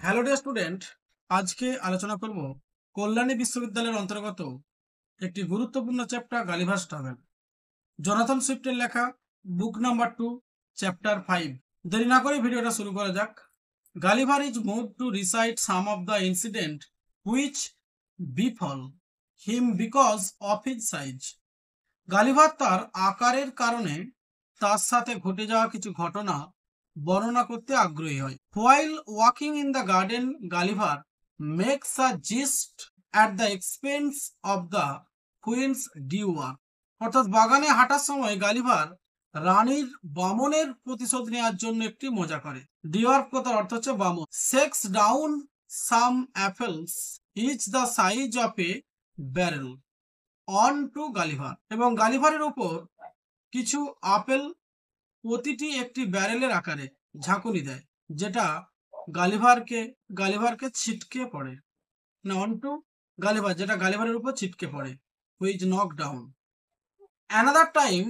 Hello dear student, আজকে আলোচনা করব কল্যাণী বিশ্ববিদ্যালয়ের অন্তর্গত একটি গুরুত্বপূর্ণ চ্যাপ্টার গালিভার ট্রাভেল। জোনাথন সুইফটের লেখা, বুক নাম্বার 2, চ্যাপ্টার 5। দেরি না করে ভিডিওটা শুরু করা যাক। Gulliver is move to recite some of the incident which befall him because of his size. Gulliver তার আকারের কারণে তার সাথে ঘটে যাওয়া কিছু ঘটনা বর্ণনা করতে আগ্রহী হয়। While walking in the garden, Gulliver makes a jest at the expense of the queen's dwarf. অর্থাৎ বাগানে হাঁটার সময় গালিভার রানীর বামনের প্রতিশোধ নেওয়ার জন্য একটি মজা করে। ডিওয়ার্ফ কথার অর্থ হচ্ছে বামন। Sets down some apples each the size of a barrel on to Gulliver. এবং গালিভারের উপর কিছু আপেল প্রতিটি একটি ব্যারেলের আকারে ঝাঁকুনি দেয়, যেটা গালিভারকে ছিটকে পড়ে। না, অন টু গালিভার, যেটা গালিভারের উপর ছিটকে পড়ে, which knock down. Another time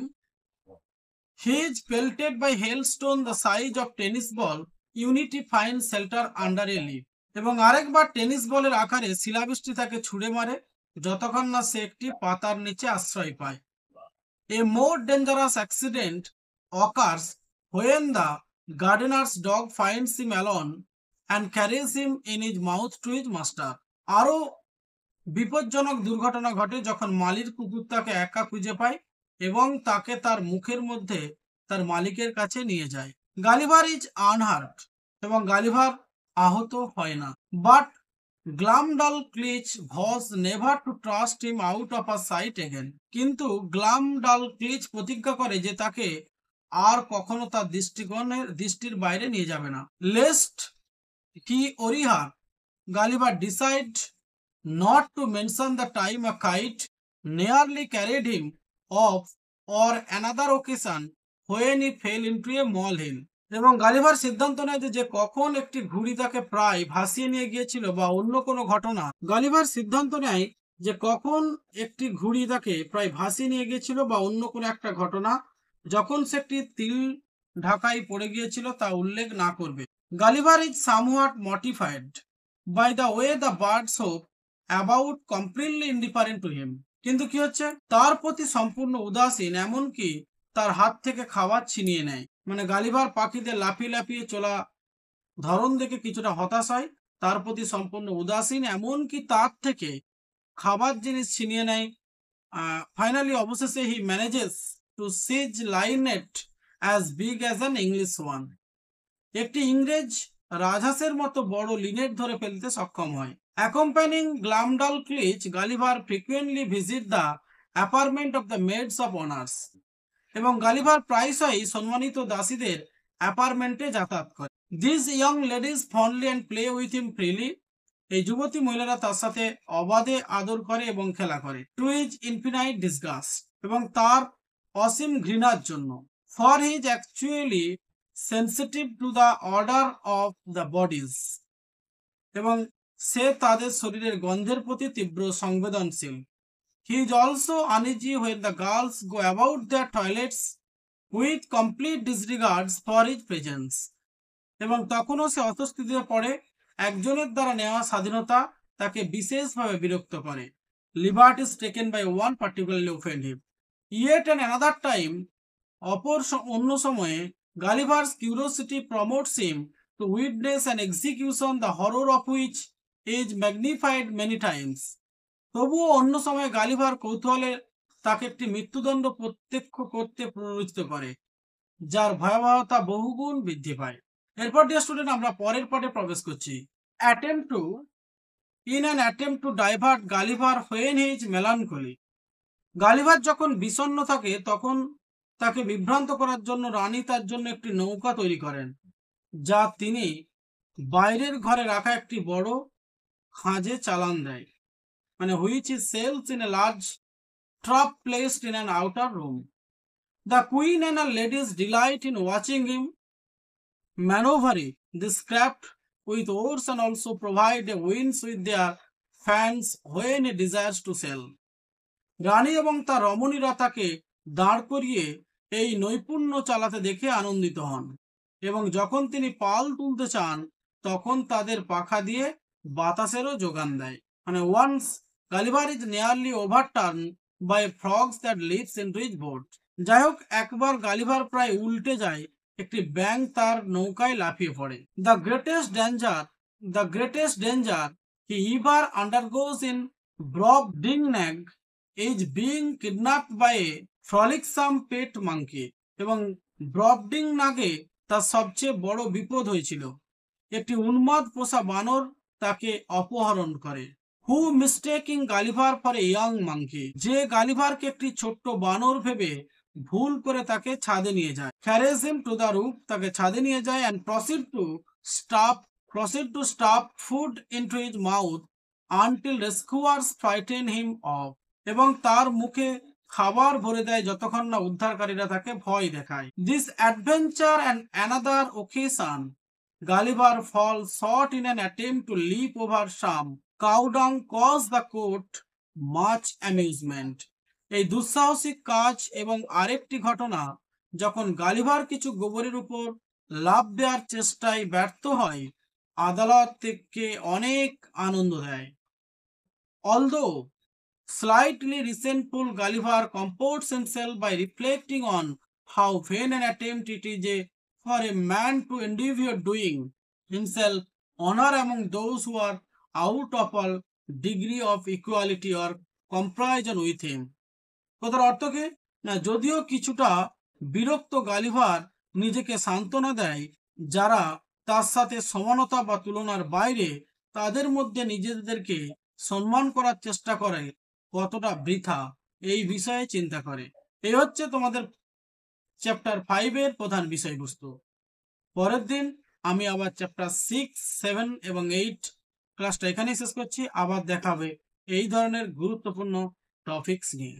he is pelted by hailstone the size of tennis ball, unity fine shelter under a leaf. এবং আরেকবার টেনিস বলের আকারে শিলাবৃষ্টি তাকে ছুঁড়ে মারে যতক্ষণ না সে একটি পাতার নিচে আশ্রয় পায়। A more dangerous accident occurs when the gardener's dog finds him alone and carries him in his mouth to his master. আরও বিপজ্জনক দুর্ঘটনা ঘটে যখন মালির কুকুর তাকে একা খুঁজে পায় এবং তাকে তার মুখের মধ্যে তার মালিকের কাছে নিয়ে যায়। গালিভার ইজ আনহার্ট, এবং গালিভার আহত হয় না। But Glumdalclitch vows never to trust him out of a sight again. কিন্তু গ্লামডালক্লিচ প্রতিজ্ঞা করে যে তাকে আর কখনো তার দৃষ্টির বাইরে নিয়ে যাবে না। Lest he worry her, Gulliver decide not to mention the time a kite nearly carried him off or another occasion when he fell into a molehill. এবং গালিভার সিদ্ধান্ত নেয় যে কখন একটি ঘুড়ি তাকে প্রায় ভাসিয়ে নিয়ে গিয়েছিল বা অন্য কোনো ঘটনা। গালিভার সিদ্ধান্ত নেয় যে কখন একটি ঘুড়ি তাকে প্রায় ভাসিয়ে নিয়ে গিয়েছিল বা অন্য কোনো একটা ঘটনা যখন সে একটি তিল ঢাকায় পড়ে গিয়েছিল তা উল্লেখ না করবে। Gulliver is somewhat mortified by the way the birds hop about completely indifferent to him. কিন্তু কি হচ্ছে, তার প্রতি সম্পূর্ণ উদাসীন, এমনকি তার হাত থেকে খাবার ছিনিয়ে নেয়। মানে গালিভার পাখিদের লাফিয়ে লাফিয়ে চলা ধরন দেখে কিছুটা হতাশ হয়, তার প্রতি সম্পূর্ণ উদাসীন, এমনকি তার থেকে খাবার জিনিস ছিনিয়ে নেয়। ফাইনালি অবশেষে he manages to seize linnet as big as an English one. একটি ইংরেজ রাজহাঁসের মতো বড় লিনেট ধরে ফেলতে সক্ষম হয়। Accompanying Glumdalclitch, Gulliver frequently visit the apartment of the maids of honours. এবং গালিভার প্রায়শই সম্মানিত দাসীদের অ্যাপার্টমেন্টে যাতায়াত করে। This young ladies fondly and play with him freely. এই যুবতী মহিলারা তার সাথে অবাধে আদর করে এবং খেলা করে। টু হিজ ইনফিনাইট ডিসগাস্ট, এবং তার অসীম ঘৃণার জন্য। For his actually sensitive to the order of the bodies, এবং সে তাদের শরীরের গন্ধের প্রতি তীব্র সংবেদনশীল। He is also uneasy when the girls go about their toilets with complete disregards for his presence. এবং তখনও সে অস্বস্তিতে পড়ে, একজনের দ্বারা নেওয়া স্বাধীনতা তাকে বিশেষভাবে বিরক্ত করে। Liberties taken by one particularly offend him. Yet and another time, অন্য সময়ে গালিভার's curiosity promotes him to witness an execution the horror of which is magnified many times. তবুও অন্য সময় গালিভার কৌতূহলে তাকে একটি মৃত্যুদণ্ড প্রত্যক্ষ করতে প্ররোচিত করে, যার ভয়াবহতা বহুগুণ বৃদ্ধি পায়। এরপর ডিয়ার স্টুডেন্ট, আমরা পরের পার্টে প্রবেশ করছি। In an attempt two divert Gulliver when he is melancholy. Gulliver যখন বিষণ্ণ থাকে তখন তাকে বিভ্রান্ত করার জন্য রানী তার জন্য একটি নৌকা তৈরি করেন, যা তিনি বাইরের ঘরে রাখা একটি বড় খাঁজে চালান দেয়। মানে which he sails in a large trap placed in an outer room. The queen and her ladies delight in watching him maneuver this craft with oars and also provide a winch with their fans when he desires to sail. রানী এবং তার রমণীরা তাকে দাঁড় করিয়ে এই নৈপুণ্য চালাতে দেখে আনন্দিত হন, এবং যখন তিনি পাল তুলতে চান তখন তাদের পাখা দিয়ে বাতাসেরও যোগান দেয়। মানে once Gulliver is nearly overturn by frogs that leaves into his boat. যাই হোক, একবার গালিভার প্রায় উল্টে যায়, একটি ব্যাঙ তার নৌকায় লাফিয়ে পড়ে। The greatest danger he ever undergoes in Brobdingnag is being kidnapped by a frolicsome pet monkey. এবং ব্রবডিংনাগে তার সবচেয়ে বড় বিপদ হয়েছিল, একটি উন্মাদ পোষা বানর তাকে অপহরণ করে। Who mistaking Gulliver for a young monkey, যে গালিভারকে একটি ছোট্ট বানর ভেবে ভুল করে তাকে ছাদে নিয়ে যায়। Carriage him to the roof, তাকে ছাদে নিয়ে যায়, and proceed to stuff food into his mouth until rescuers frighten him off, এবং তার মুখে খাবার ভরে দেয় যতক্ষণ না উদ্ধারকারীরা তাকে ভয় দেখায়। This adventure and another occasion Gulliver fall short in an attempt to leap over some cow dung caused the court much amusement. এই দুঃসাহসিক কাজ এবং আরেকটি ঘটনা, যখন গালিভার কিছু গোবরের উপর লাফ দেওয়ার চেষ্টায় ব্যর্থ হয়, আদালত থেকে অনেক আনন্দ দেয়। Although slightly resentful, Gulliver comforts himself by reflecting on how vain an attempt it is for a man to endeavor doing himself honor among those who are out of all degree of equality or comparison with him. কথার অর্থ কি? না, যদিও কিছুটা বিরক্ত, Gulliver নিজেকে সান্ত্বনা দেয় যারা তার সাথে সমানতা বা তুলনার বাইরে, তাদের মধ্যে নিজেদেরকে সম্মান করার চেষ্টা করে কতটা বৃথা, এই বিষয়ে চিন্তা করে। এই হচ্ছে তোমাদের চ্যাপ্টার 5 এর প্রধান বিষয়বস্তু। পরের দিন আমি আবার চ্যাপ্টার 6, 7 এবং 8 ক্লাসটা এখানেই শেষ করছি। আবার দেখাবে এই ধরনের গুরুত্বপূর্ণ টপিকস নিয়ে।